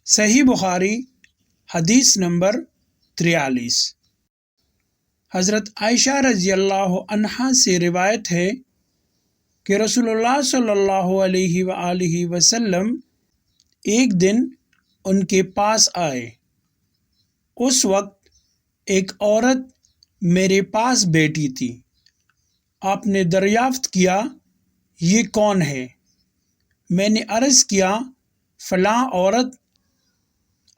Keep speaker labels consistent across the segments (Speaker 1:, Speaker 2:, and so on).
Speaker 1: सही बुखारी हदीस नंबर 43। हज़रत आयशा रज़ी अल्लाह अन्हा से रिवायत है कि रसूलुल्लाह सल्लल्लाहु अलैहि वसल्लम एक दिन उनके पास आए। उस वक्त एक औरत मेरे पास बैठी थी। आपने दरियाफ्त किया, ये कौन है? मैंने अर्ज़ किया, फ़लाँ औरत,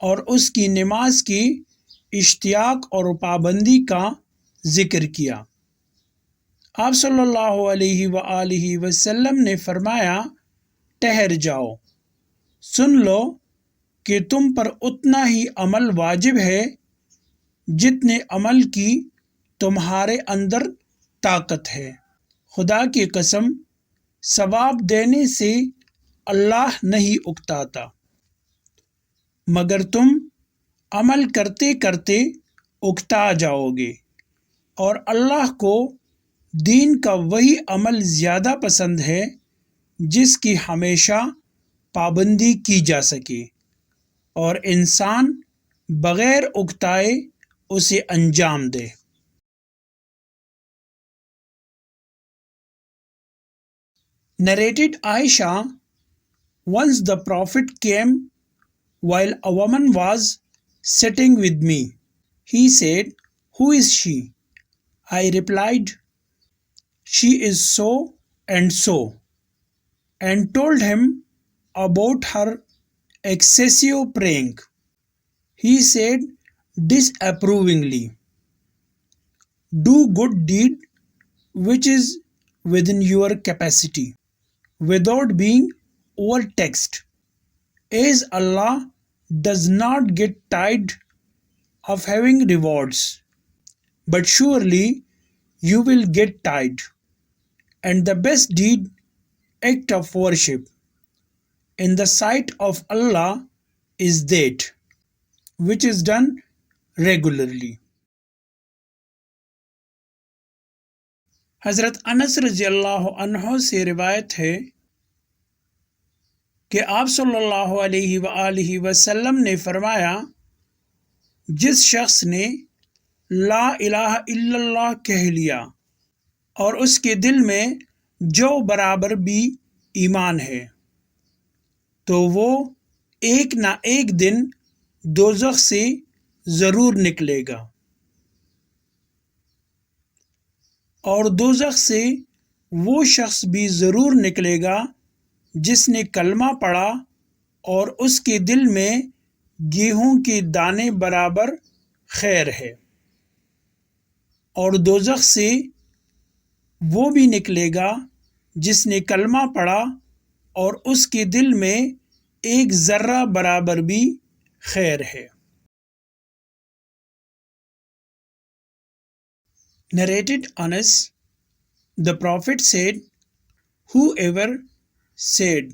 Speaker 1: और उसकी नमाज की इश्तियाक और पाबंदी का ज़िक्र किया। आप सल्लल्लाहु अलैहि वसल्लम ने फरमाया, ठहर जाओ, सुन लो कि तुम पर उतना ही अमल वाजिब है जितने अमल की तुम्हारे अंदर ताकत है। खुदा की कसम, सवाब देने से अल्लाह नहीं उकताता, मगर तुम अमल करते करते उकता जाओगे, और अल्लाह को दीन का वही अमल ज़्यादा पसंद है जिसकी हमेशा पाबंदी की जा सके और इंसान बग़ैर उकताए उसे अंजाम दे। Narrated Aisha, once the Prophet came while a woman was sitting with me. He said, "Who is she?" I replied, "She is so and so," and told him about her excessive praying. He said disapprovingly, "Do good deed which is within your capacity, without being overtaxed, as Allah does not get tired of having rewards. But surely you will get tired, and the best deed, act of worship, in the sight of Allah is that which is done regularly." हज़रत अनस रज़ियल्लाहु अन्हु से रिवायत है कि आप सल्लल्लाहु अलैहि वसल्लम ने फरमाया, जिस शख्स ने ला इलाहा इल्लल्लाह कह लिया और उसके दिल में जो बराबर भी ईमान है, तो वो एक ना एक दिन दोज़ख से ज़रूर निकलेगा, और दोज़ख से वो शख्स भी ज़रूर निकलेगा जिसने कलमा पढ़ा और उसके दिल में गेहूं के दाने बराबर खैर है, और दोज़ख से वो भी निकलेगा जिसने कलमा पढ़ा और उसके दिल में एक ज़र्रा बराबर भी खैर है। Narrated Anas, the Prophet said, "Whoever said,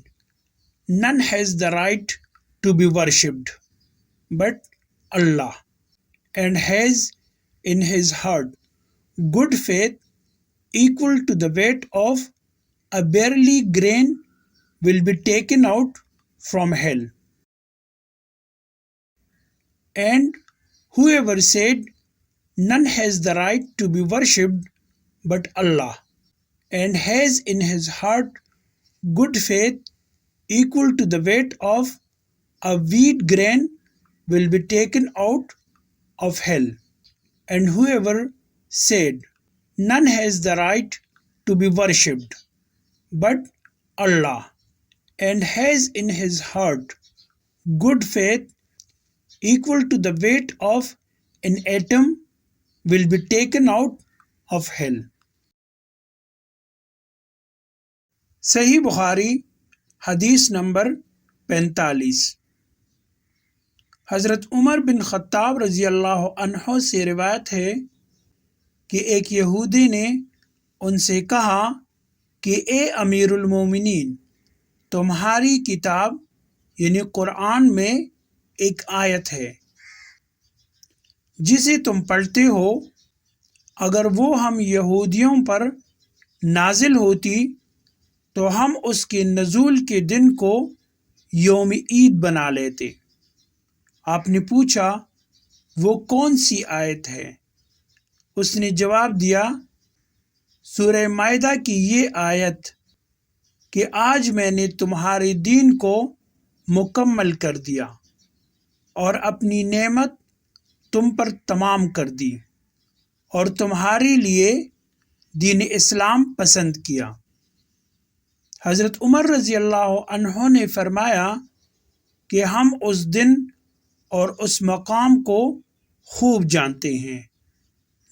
Speaker 1: 'None has the right to be worshipped but Allah,' and has in his heart good faith equal to the weight of a barley grain, will be taken out from hell. And whoever said, 'None has the right to be worshipped but Allah,' and has in his heart good faith equal to the weight of a wheat grain, will be taken out of hell. And whoever said, 'None has the right to be worshipped but Allah,' and has in his heart good faith equal to the weight of an atom, will be taken out of hell. सही बुखारी हदीस number 45। हज़रत उमर बिन ख़त्ताब रज़ी अल्लाह अन्हु से रिवायत है कि एक यहूदी ने उनसे कहा कि ए अमीरुल मोमिनीन, तुम्हारी किताब यानी कुरान में एक आयत है जिसे तुम पढ़ते हो, अगर वो हम यहूदियों पर नाजिल होती तो हम उसके नज़ूल के दिन को यौम ईद बना लेते। आपने पूछा, वो कौन सी आयत है? उसने जवाब दिया, सूरह माइदा की ये आयत कि आज मैंने तुम्हारे दीन को मुकम्मल कर दिया और अपनी नेमत तुम पर तमाम कर दी और तुम्हारे लिए दीन इस्लाम पसंद किया। हज़रत उमर रज़ी अल्लाह अन्हो ने फरमाया कि हम उस दिन और उस मकाम को खूब जानते हैं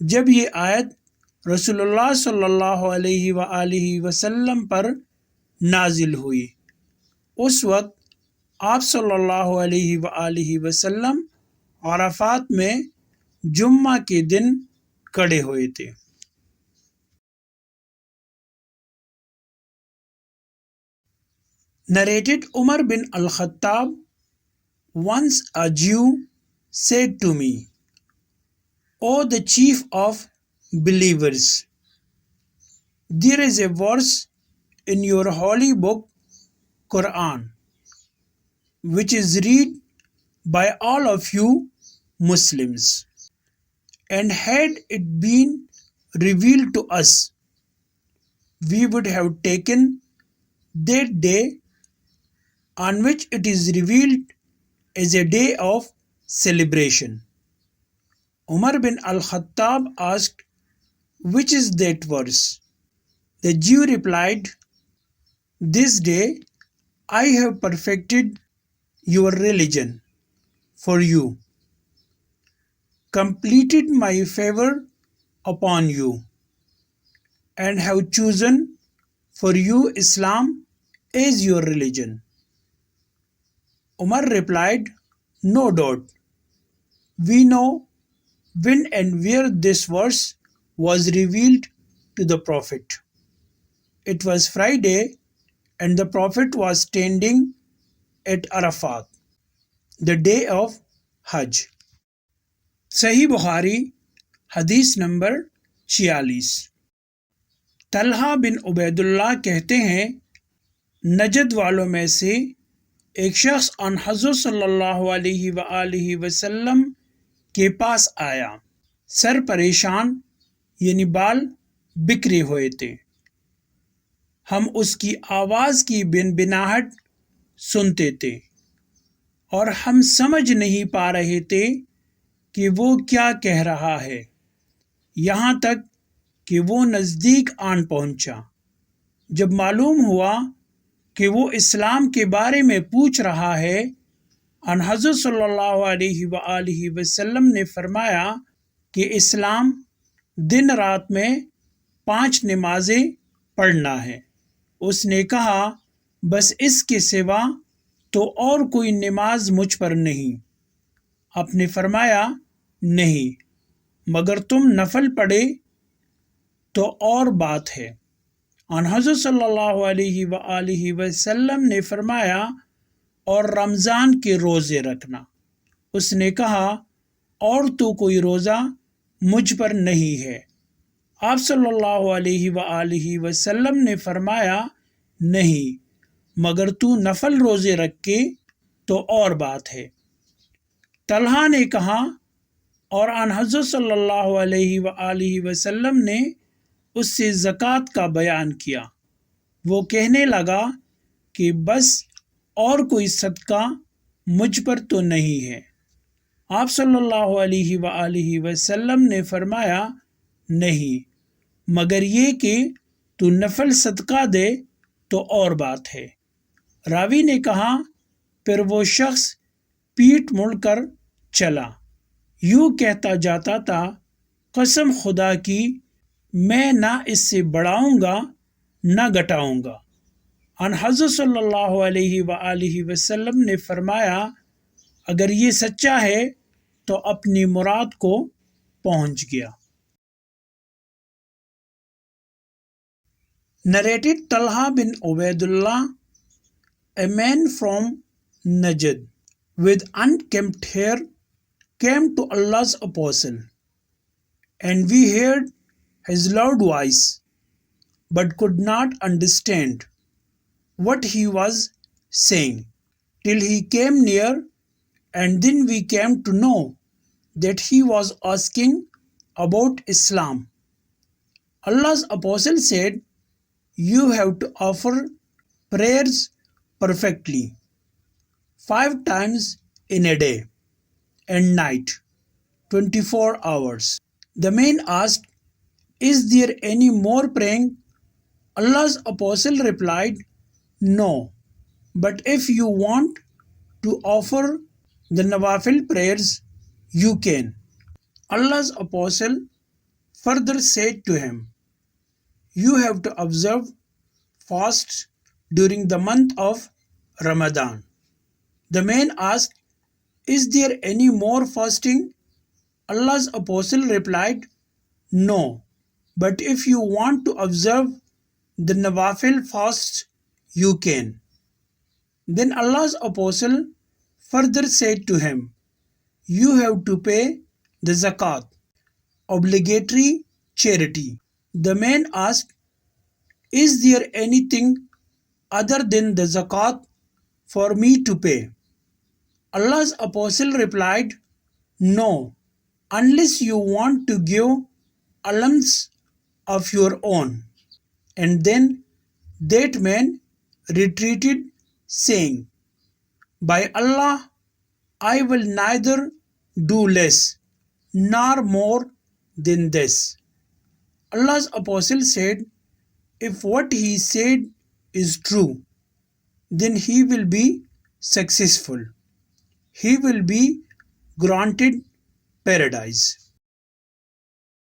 Speaker 1: जब ये आयत रसूलुल्लाह सल्लल्लाहु अलैहि वसल्लम पर नाजिल हुई। उस वक्त आप सल्लल्लाहु अलैहि वसल्लम अराफात में जुम्मा के दिन खड़े हुए थे। Narrated Umar bin al-Khattab, once a Jew said to me, "O the chief of believers, there is a verse in your holy book, Quran, which is read by all of you Muslims, and had it been revealed to us, we would have taken that day on which it is revealed as a day of celebration." Umar bin al-Khattab asked, "Which is that verse?" The Jew replied, "This day I have perfected your religion for you, completed my favor upon you, and have chosen for you Islam as your religion." Umar replied, "No doubt. We know when and where this verse was revealed to the Prophet. It was Friday, and the Prophet was standing at Arafat, the day of Hajj. सही बुखारी हदीस number 46। Talha बिन उबैदुल्लाह कहते हैं, Najd वालों में से एक शख्स अन हज़रत सल्लल्लाहु अलैहि वसल्लम के पास आया। सर परेशान यानी बाल बिखरे हुए थे। हम उसकी आवाज की बिनबिनाहट सुनते थे और हम समझ नहीं पा रहे थे कि वो क्या कह रहा है, यहाँ तक कि वो नज़दीक आन पहुंचा। जब मालूम हुआ कि वो इस्लाम के बारे में पूछ रहा है, अन हज़रत सल्लल्लाहु अलैहि वसल्लम ने फरमाया कि इस्लाम दिन रात में 5 नमाजें पढ़ना है। उसने कहा, बस इसके सिवा तो और कोई नमाज मुझ पर नहीं। आपने फरमाया, नहीं, मगर तुम नफल पढ़े तो और बात है। अन हज़रत सल्लल्लाहु अलैहि वसल्लम ने फरमाया, और रमज़ान के रोज़े रखना। उसने कहा, और तो कोई रोज़ा मुझ पर नहीं है। आप सल्लल्लाहु अलैहि वसल्लम ने फरमाया, नहीं, मगर तू नफल रोज़े रख के तो और बात है। तलहा ने कहा, और अन हज़रत सल्लल्लाहु अलैहि वसल्लम ने उससे ज़कात का बयान किया। वो कहने लगा कि बस और कोई सदका मुझ पर तो नहीं है। आप सल्लल्लाहु अलैहि वसल्लम ने फरमाया, नहीं, मगर ये कि तू नफल सदका दे तो और बात है। रावी ने कहा, फिर वो शख्स पीठ मुड़कर चला, यूं कहता जाता था, कसम खुदा की, मैं ना इससे बढ़ाऊंगा ना घटाऊंगा। अन हज़रत सल्लल्लाहु अलैहि वसल्लम ने फरमाया, अगर ये सच्चा है तो अपनी मुराद को पहुंच गया। Narrated Talha bin Ubaidullah, a man from Najd with unkempt hair came to Allah's apostle, and we heard his loud voice, but could not understand what he was saying till he came near And then we came to know that he was asking about Islam. Allah's Apostle said, you have to offer prayers perfectly, 5 times in a day and night, 24 hours. The man asked, is there any more praying? Allah's Apostle replied, no, but if you want to offer the Nawafil prayers, you can. Allah's Apostle further said to him, you have to observe fasts during the month of Ramadan. The man asked, is there any more fasting? Allah's Apostle replied, no, but if you want to observe the Nawafil fasts, you can. Then Allah's Apostle further said to him, you have to pay the zakat, obligatory charity. The man asked, is there anything other than the zakat for me to pay? Allah's Apostle replied, no, unless you want to give alms of your own. And then that man retreated, saying, by Allah, I will neither do less nor more than this. Allah's Apostle said, if what he said is true, then he will be successful. He will be granted paradise.